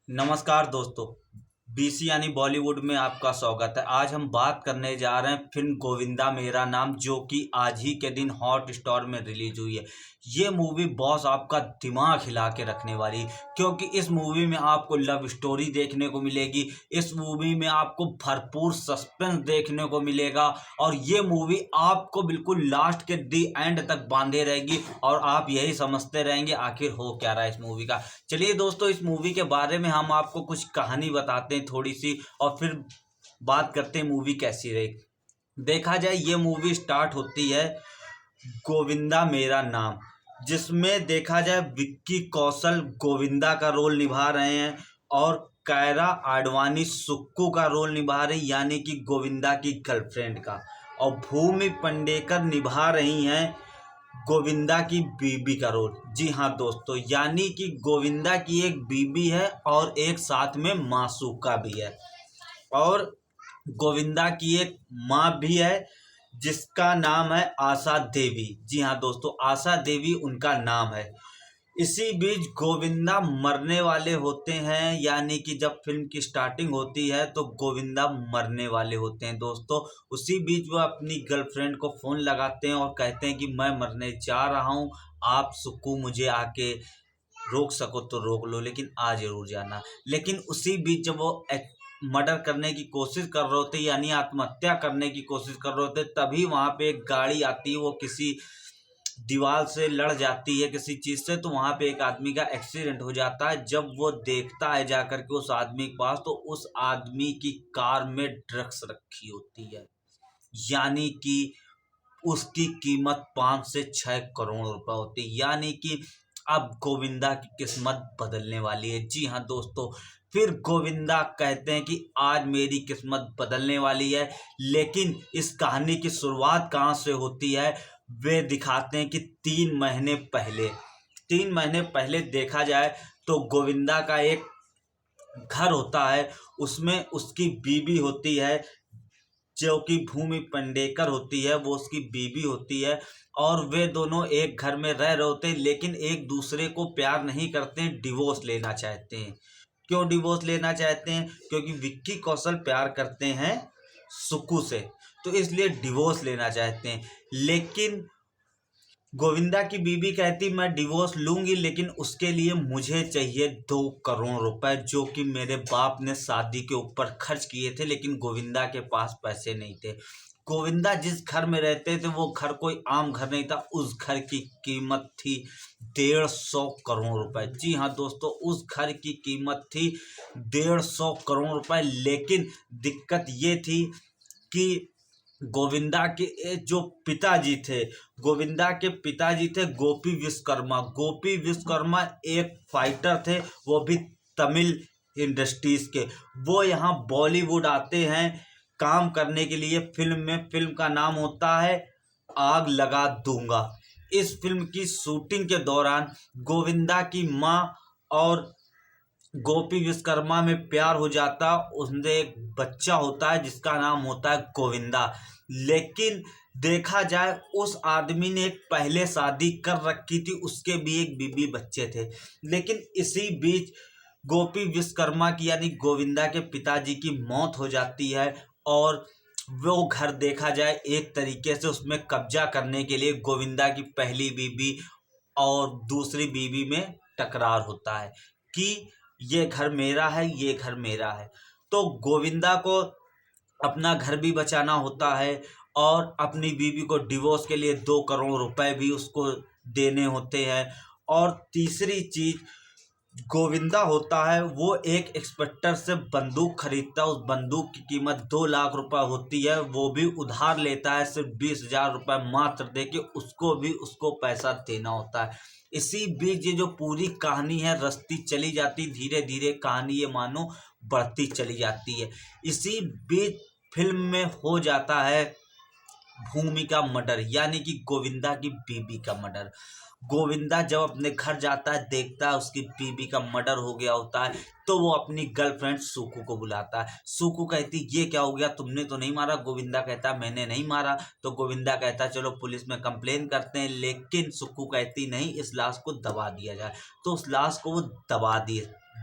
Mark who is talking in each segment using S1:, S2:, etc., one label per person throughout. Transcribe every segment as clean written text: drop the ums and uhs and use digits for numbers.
S1: नमस्कार दोस्तों। बीसी यानी बॉलीवुड में आपका स्वागत है। आज हम बात करने जा रहे हैं फिल्म गोविंदा मेरा नाम, जो कि आज ही के दिन हॉट स्टार में रिलीज हुई है। ये मूवी बॉस आपका दिमाग हिला के रखने वाली है, क्योंकि इस मूवी में आपको लव स्टोरी देखने को मिलेगी। इस मूवी में आपको भरपूर सस्पेंस देखने को मिलेगा और ये मूवी आपको बिल्कुल लास्ट के दी एंड तक बांधे रहेगी और आप यही समझते रहेंगे आखिर हो क्या रहा है इस मूवी का। चलिए दोस्तों, इस मूवी के बारे में हम आपको कुछ कहानी बताते हैं थोड़ी सी, और फिर बात करते हैं मूवी कैसी रही। देखा जाए, ये मूवी स्टार्ट होती है गोविंदा मेरा नाम, जिसमें देखा जाए विक्की कौशल गोविंदा का रोल निभा रहे हैं और कायरा आडवाणी सुक्कू का रोल निभा रही, यानी कि गोविंदा की गर्लफ्रेंड का। और भूमि पेडनेकर निभा रही हैं गोविंदा की बीबी का रोल। जी हाँ दोस्तों, यानी कि गोविंदा की एक बीबी है और एक साथ में मासूका भी है, और गोविंदा की एक माँ भी है जिसका नाम है आशा देवी। जी हाँ दोस्तों, आशा देवी उनका नाम है। इसी बीच गोविंदा मरने वाले होते हैं, यानी कि जब फिल्म की स्टार्टिंग होती है तो गोविंदा मरने वाले होते हैं दोस्तों। उसी बीच वो अपनी गर्लफ्रेंड को फ़ोन लगाते हैं और कहते हैं कि मैं मरने जा रहा हूँ, आप सुक्कू मुझे आके रोक सको तो रोक लो, लेकिन आ जरूर जाना। लेकिन उसी बीच जब वो मर्डर करने की कोशिश कर रहे होते, यानी आत्महत्या करने की कोशिश कर रहे होते, तभी वहां पे एक गाड़ी आती है, वो किसी दीवार से लड़ जाती है किसी चीज से, तो वहां पे एक आदमी का एक्सीडेंट हो जाता है। जब वो देखता है जाकर के उस आदमी के पास, तो उस आदमी की कार में ड्रग्स रखी होती है, यानी कि उसकी कीमत 5 से 6 करोड़ रुपए होती है। यानी कि अब गोविंदा की किस्मत बदलने वाली है। जी हाँ दोस्तों, फिर गोविंदा कहते हैं कि आज मेरी किस्मत बदलने वाली है। लेकिन इस कहानी की शुरुआत कहाँ से होती है, वे दिखाते हैं कि 3 महीने पहले देखा जाए तो गोविंदा का एक घर होता है, उसमें उसकी बीबी होती है जो कि भूमि पेडनेकर होती है, वो उसकी बीबी होती है। और वे दोनों एक घर में रह रहे होते हैं, लेकिन एक दूसरे को प्यार नहीं करते हैं, डिवोर्स लेना चाहते हैं। क्यों डिवोर्स लेना चाहते हैं? क्योंकि विक्की कौशल प्यार करते हैं सुक्कू से, तो इसलिए डिवोर्स लेना चाहते हैं। लेकिन गोविंदा की बीबी कहती मैं डिवोर्स लूंगी, लेकिन उसके लिए मुझे चाहिए 2 करोड़ रुपए, जो कि मेरे बाप ने शादी के ऊपर खर्च किए थे, लेकिन गोविंदा के पास पैसे नहीं थे। गोविंदा जिस घर में रहते थे वो घर कोई आम घर नहीं था, उस घर की कीमत थी 150 करोड़ रुपए। जी हाँ दोस्तों, उस घर की कीमत थी 150 करोड़ रुपए। लेकिन दिक्कत ये थी कि गोविंदा के जो पिताजी थे, गोविंदा के पिताजी थे गोपी विश्वकर्मा। गोपी विश्वकर्मा एक फाइटर थे, वो भी तमिल इंडस्ट्रीज के। वो यहाँ बॉलीवुड आते हैं काम करने के लिए फिल्म में। फिल्म का नाम होता है आग लगा दूंगा। इस फिल्म की शूटिंग के दौरान गोविंदा की माँ और गोपी विश्वकर्मा में प्यार हो जाता, उसने एक बच्चा होता है जिसका नाम होता है गोविंदा। लेकिन देखा जाए उस आदमी ने एक पहले शादी कर रखी थी, उसके भी एक बीबी बच्चे थे। लेकिन इसी बीच गोपी विश्वकर्मा की यानी गोविंदा के पिताजी की मौत हो जाती है, और वो घर देखा जाए एक तरीके से उसमें कब्जा करने के लिए गोविंदा की पहली बीबी और दूसरी बीवी में टकरार होता है कि ये घर मेरा है, ये घर मेरा है। तो गोविंदा को अपना घर भी बचाना होता है और अपनी बीवी को डिवोर्स के लिए 2 करोड़ रुपए भी उसको देने होते हैं। और तीसरी चीज, गोविंदा होता है वो एक इंस्पेक्टर से बंदूक खरीदता है। उस बंदूक की कीमत 2 लाख रुपए होती है, वो भी उधार लेता है, सिर्फ 20,000 रुपए मात्र दे के उसको भी उसको पैसा देना होता है। इसी बीच ये जो पूरी कहानी है रस्ती चली जाती, धीरे धीरे कहानी ये मानो बढ़ती चली जाती है। इसी बीच फिल्म में हो जाता है भूमि का मर्डर, यानी कि गोविंदा की बीबी का मर्डर। गोविंदा जब अपने घर जाता है, देखता है उसकी बीबी का मर्डर हो गया होता है, तो वो अपनी गर्लफ्रेंड सुकू को बुलाता है। सुकू कहती ये क्या हो गया, तुमने तो नहीं मारा? गोविंदा कहता मैंने नहीं मारा। तो गोविंदा कहता चलो पुलिस में कंप्लेन करते हैं। लेकिन सुकू कहती नहीं, इस लाश को दबा दिया जाए। तो उस लाश को वो दबा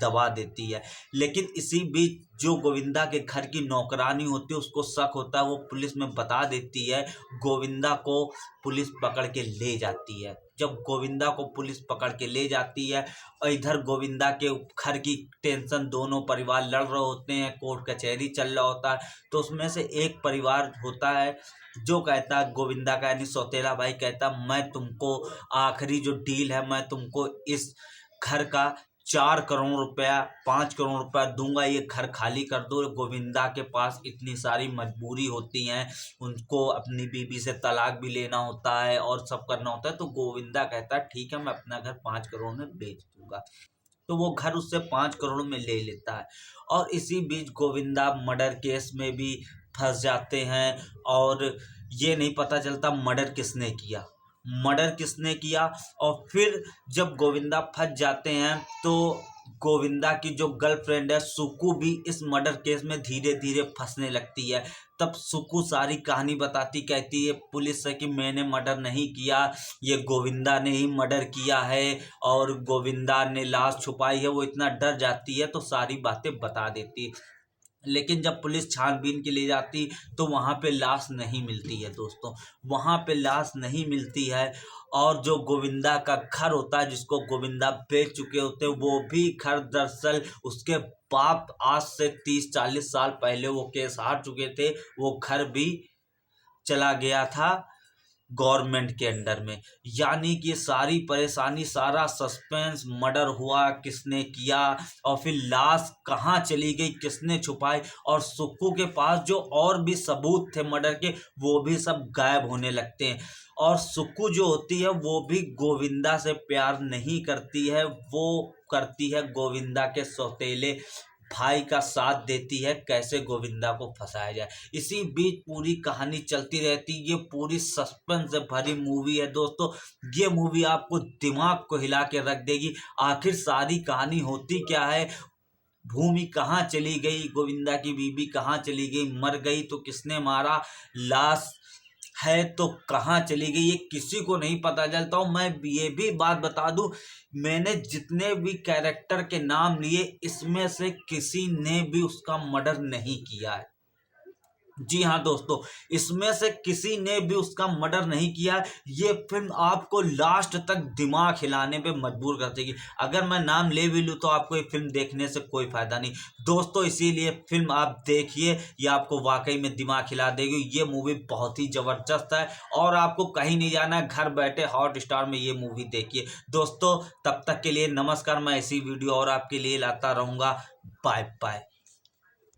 S1: दबा देती है। लेकिन इसी बीच जो गोविंदा के घर की नौकरानी होती है उसको शक होता है, वो पुलिस में बता देती है। गोविंदा को पुलिस पकड़ के ले जाती है। जब गोविंदा को पुलिस पकड़ के ले जाती है और इधर गोविंदा के घर की टेंशन, दोनों परिवार लड़ रहे होते हैं, कोर्ट कचहरी चल रहा होता है। तो उसमें से एक परिवार होता है जो कहता है, गोविंदा का यानी सौतेला भाई कहता, मैं तुमको आखिरी जो डील है, मैं तुमको इस घर का 4 करोड़ रुपया 5 करोड़ रुपया दूंगा, ये घर खाली कर दो। गोविंदा के पास इतनी सारी मजबूरी होती हैं, उनको अपनी बीवी से तलाक भी लेना होता है और सब करना होता है। तो गोविंदा कहता है ठीक है, मैं अपना घर 5 करोड़ में बेच दूंगा। तो वो घर उससे 5 करोड़ में ले लेता है। और इसी बीच गोविंदा मर्डर केस में भी फंस जाते हैं और ये नहीं पता चलता मर्डर किसने किया। और फिर जब गोविंदा फंस जाते हैं तो गोविंदा की जो गर्लफ्रेंड है सुकु भी इस मर्डर केस में धीरे धीरे फंसने लगती है। तब सुकु सारी कहानी बताती, कहती है पुलिस से कि मैंने मर्डर नहीं किया, ये गोविंदा ने ही मर्डर किया है और गोविंदा ने लाश छुपाई है। वो इतना डर जाती है तो सारी बातें बता देती। लेकिन जब पुलिस छानबीन के लिए जाती तो वहाँ पे लाश नहीं मिलती है दोस्तों, वहाँ पे लाश नहीं मिलती है। और जो गोविंदा का घर होता है जिसको गोविंदा बेच चुके होते हैं, वो भी घर दरअसल उसके बाप आज से 30-40 साल पहले वो केस हार चुके थे, वो घर भी चला गया था गवर्नमेंट के अंडर में। यानी कि सारी परेशानी, सारा सस्पेंस, मर्डर हुआ किसने किया और फिर लाश कहाँ चली गई, किसने छुपाई, और सुक्कू के पास जो और भी सबूत थे मर्डर के वो भी सब गायब होने लगते हैं। और सुक्कू जो होती है वो भी गोविंदा से प्यार नहीं करती है, वो करती है गोविंदा के सौतेले भाई का साथ देती है, कैसे गोविंदा को फंसाया जाए। इसी बीच पूरी कहानी चलती रहती। ये पूरी सस्पेंस से भरी मूवी है दोस्तों। ये मूवी आपको दिमाग को हिला के रख देगी। आखिर सारी कहानी होती क्या है, भूमि कहाँ चली गई, गोविंदा की बीबी कहाँ चली गई, मर गई तो किसने मारा, लाश है तो कहाँ चली गई, ये किसी को नहीं पता चलता। और मैं ये भी बात बता दूं, मैंने जितने भी कैरेक्टर के नाम लिए इसमें से किसी ने भी उसका मर्डर नहीं किया है। जी हाँ दोस्तों, इसमें से किसी ने भी उसका मर्डर नहीं किया। ये फिल्म आपको लास्ट तक दिमाग हिलाने पे मजबूर कर देगी। अगर मैं नाम ले भी लूँ तो आपको ये फिल्म देखने से कोई फायदा नहीं दोस्तों। इसीलिए फिल्म आप देखिए, ये आपको वाकई में दिमाग हिला देगी। ये मूवी बहुत ही जबरदस्त है और आपको कहीं नहीं जाना है, घर बैठे हॉटस्टार में ये मूवी देखिए दोस्तों। तब तक के लिए नमस्कार। मैं ऐसी वीडियो और आपके लिए लाता रहूँगा। Bye bye.